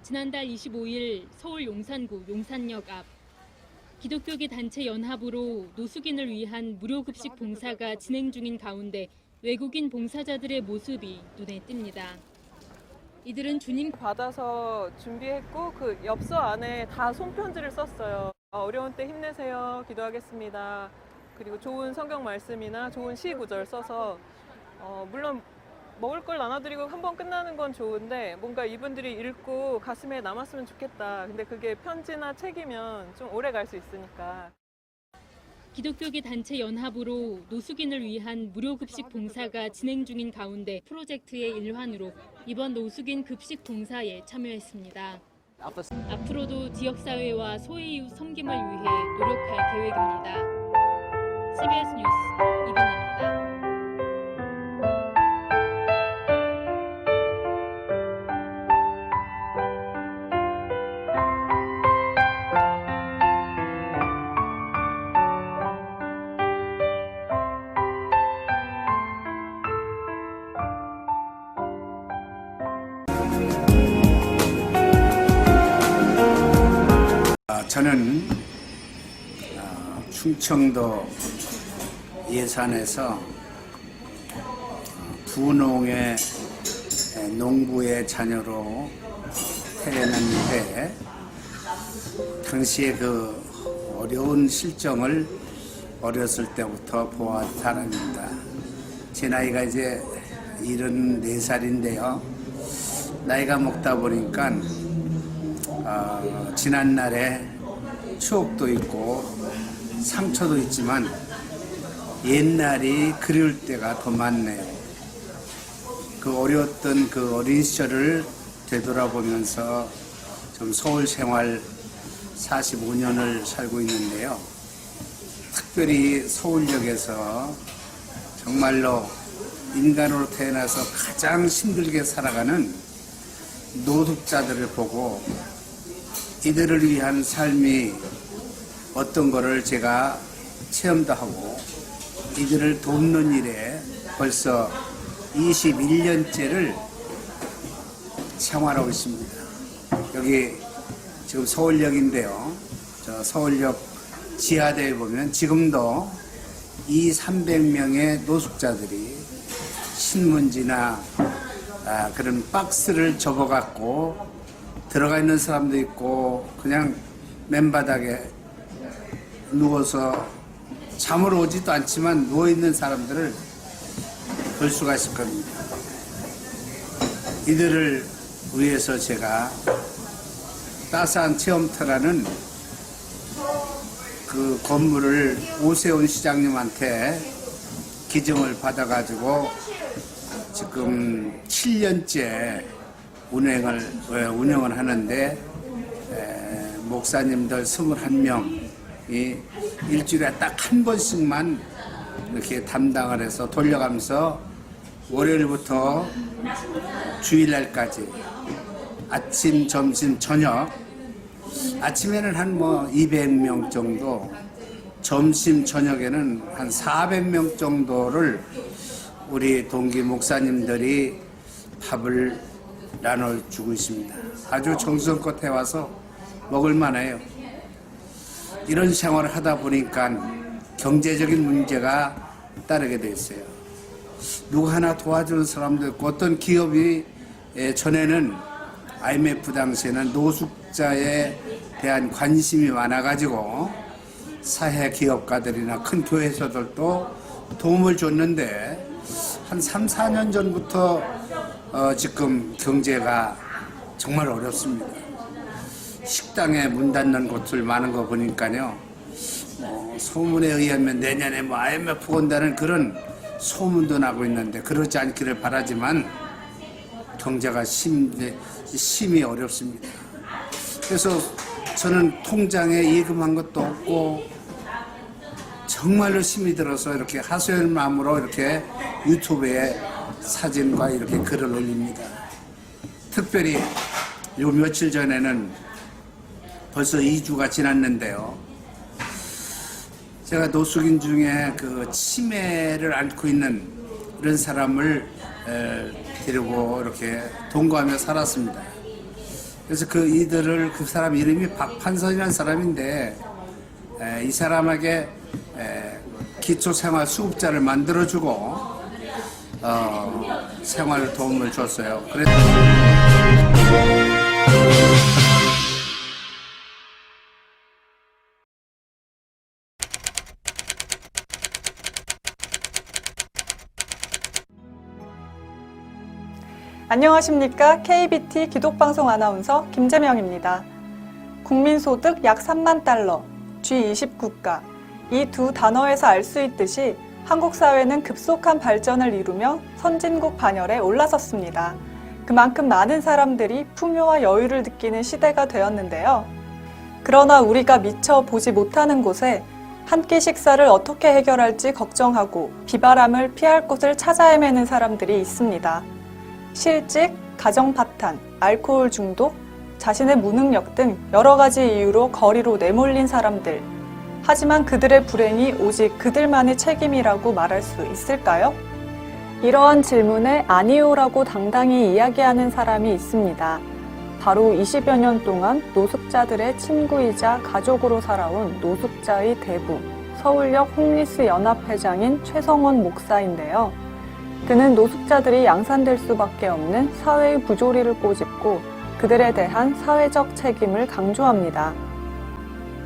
지난달 25일 서울 용산구 용산역 앞 기독교계 단체 연합으로 노숙인을 위한 무료 급식 봉사가 진행 중인 가운데 외국인 봉사자들의 모습이 눈에 띕니다. 이들은 주님 받아서 준비했고 그 엽서 안에 다 손편지를 썼어요. 어려운 때 힘내세요. 기도하겠습니다. 그리고 좋은 성경 말씀이나 좋은 시 구절 써서 물론 먹을 걸 나눠드리고 한 번 끝나는 건 좋은데 뭔가 이분들이 읽고 가슴에 남았으면 좋겠다. 근데 그게 편지나 책이면 좀 오래 갈 수 있으니까. 기독교계 단체 연합으로 노숙인을 위한 무료 급식 봉사가 진행 중인 가운데 프로젝트의 일환으로 이번 노숙인 급식 봉사에 참여했습니다. 앞으로도 지역사회와 소외이웃 섬김을 위해 노력할 계획입니다. CBS 뉴스 이빈입니다. 저는 충청도 예산에서 부농의 농부의 자녀로 태어났는데 당시에 그 어려운 실정을 어렸을 때부터 보아온 사람입니다. 제 나이가 이제 74살인데요. 나이가 먹다 보니까 지난날에 추억도 있고 상처도 있지만 옛날이 그리울 때가 더 많네요. 그 어려웠던 그 어린 시절을 되돌아보면서 좀 서울 생활 45년을 살고 있는데요. 특별히 서울역에서 정말로 인간으로 태어나서 가장 힘들게 살아가는 노숙자들을 보고 이들을 위한 삶이 어떤 거를 제가 체험도 하고 이들을 돕는 일에 벌써 21년째를 생활하고 있습니다. 여기 지금 서울역인데요. 저 서울역 지하대에 보면 지금도 200~300명의 노숙자들이 신문지나 그런 박스를 접어갖고 들어가 있는 사람도 있고 그냥 맨바닥에 누워서 잠을 오지도 않지만 누워있는 사람들을 볼 수가 있을 겁니다. 이들을 위해서 제가 따스한 체험터라는 그 건물을 오세훈 시장님한테 기증을 받아가지고 지금 7년째 운영을 하는데 목사님들 21명이 일주일에 딱 한 번씩만 이렇게 담당을 해서 돌려가면서 월요일부터 주일날까지 아침, 점심, 저녁 아침에는 한 200명 정도 점심, 저녁에는 한 400명 정도를 우리 동기 목사님들이 밥을 나눠주고 있습니다. 아주 정성껏 해와서 먹을만해요. 이런 생활을 하다 보니까 경제적인 문제가 따르게 됐어요. 누구 하나 도와주는 사람도 있고 어떤 기업이 전에는 IMF 당시에는 노숙자에 대한 관심이 많아가지고 사회 기업가들이나 큰 교회에서들도 도움을 줬는데 한 3~4년 전부터 지금 경제가 정말 어렵습니다. 식당에 문 닫는 곳들 많은 거 보니까요. 소문에 의하면 내년에 IMF 온다는 그런 소문도 나고 있는데 그렇지 않기를 바라지만 경제가 심히 어렵습니다. 그래서 저는 통장에 예금한 것도 없고 정말로 힘이 들어서 이렇게 하소연 마음으로 이렇게 유튜브에 사진과 이렇게 글을 올립니다. 특별히 요 며칠 전에는 벌써 2주가 지났는데요. 제가 노숙인 중에 그 치매를 앓고 있는 이런 사람을 데리고 이렇게 동거하며 살았습니다. 그래서 그 사람 이름이 박판선이라는 사람인데 이 사람에게 기초생활수급자를 만들어주고 생활 도움을 줬어요. 그래서 안녕하십니까. KBT 기독방송 아나운서 김재명입니다. 국민소득 약 3만 달러, G20 국가, 이 두 단어에서 알 수 있듯이 한국 사회는 급속한 발전을 이루며 선진국 반열에 올라섰습니다. 그만큼 많은 사람들이 풍요와 여유를 느끼는 시대가 되었는데요. 그러나 우리가 미처 보지 못하는 곳에 한 끼 식사를 어떻게 해결할지 걱정하고 비바람을 피할 곳을 찾아 헤매는 사람들이 있습니다. 실직, 가정 파탄, 알코올 중독, 자신의 무능력 등 여러 가지 이유로 거리로 내몰린 사람들. 하지만 그들의 불행이 오직 그들만의 책임이라고 말할 수 있을까요? 이러한 질문에 아니요라고 당당히 이야기하는 사람이 있습니다. 바로 20여 년 동안 노숙자들의 친구이자 가족으로 살아온 노숙자의 대부, 서울역 홈리스 연합회장인 최성원 목사인데요. 그는 노숙자들이 양산될 수밖에 없는 사회의 부조리를 꼬집고 그들에 대한 사회적 책임을 강조합니다.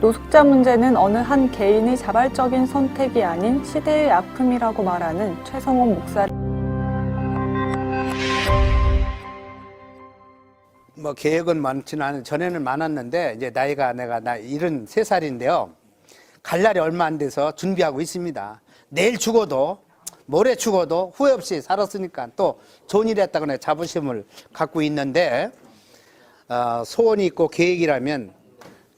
노숙자 문제는 어느 한 개인의 자발적인 선택이 아닌 시대의 아픔이라고 말하는 최성원 목사. 계획은 많지는 않은 전에는 많았는데 이제 나이가 내가 73살인데요. 갈 날이 얼마 안 돼서 준비하고 있습니다. 내일 죽어도 모레 죽어도 후회 없이 살았으니까 또 좋은 일 했다고 자부심을 갖고 있는데 소원이 있고 계획이라면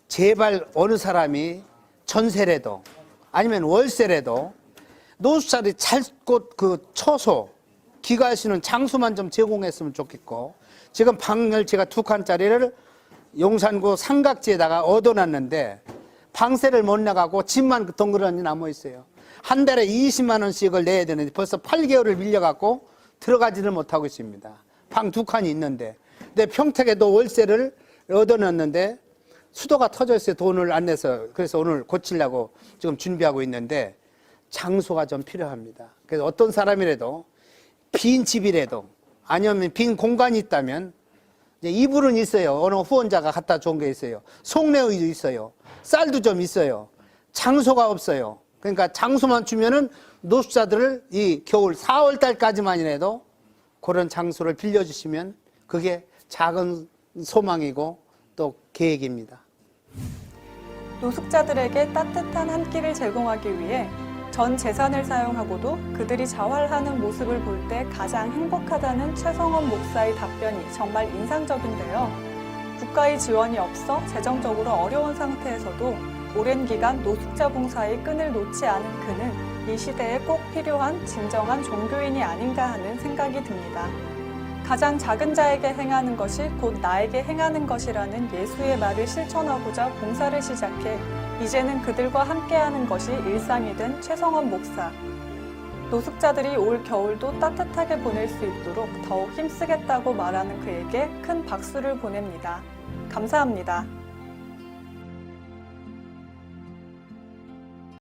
제발 어느 사람이 전세라도 아니면 월세라도 노숙자들이 잘 곳 처소 귀가할 수 있는 장소만 좀 제공했으면 좋겠고 지금 방을 제가 2칸짜리를 용산구 삼각지에다가 얻어놨는데 방세를 못 나가고 집만 덩그러니 남아 있어요. 한 달에 20만 원씩을 내야 되는데 벌써 8개월을 밀려갖고 들어가지를 못하고 있습니다. 방 2칸이 있는데. 근데 평택에도 월세를 얻어놨는데 수도가 터져 있어요. 돈을 안 내서. 그래서 오늘 고치려고 지금 준비하고 있는데 장소가 좀 필요합니다. 그래서 어떤 사람이라도 빈 집이라도 아니면 빈 공간이 있다면 이제 이불은 있어요. 어느 후원자가 갖다 준 게 있어요. 속내의도 있어요. 쌀도 좀 있어요. 장소가 없어요. 그러니까 장소만 주면은 노숙자들을 이 겨울 4월 달까지만이라도 그런 장소를 빌려주시면 그게 작은 소망이고 또 계획입니다. 노숙자들에게 따뜻한 한 끼를 제공하기 위해 전 재산을 사용하고도 그들이 자활하는 모습을 볼 때 가장 행복하다는 최성원 목사의 답변이 정말 인상적인데요. 국가의 지원이 없어 재정적으로 어려운 상태에서도 오랜 기간 노숙자 봉사의 끈을 놓지 않은 그는 이 시대에 꼭 필요한 진정한 종교인이 아닌가 하는 생각이 듭니다. 가장 작은 자에게 행하는 것이 곧 나에게 행하는 것이라는 예수의 말을 실천하고자 봉사를 시작해 이제는 그들과 함께하는 것이 일상이 된 최성원 목사. 노숙자들이 올 겨울도 따뜻하게 보낼 수 있도록 더욱 힘쓰겠다고 말하는 그에게 큰 박수를 보냅니다. 감사합니다.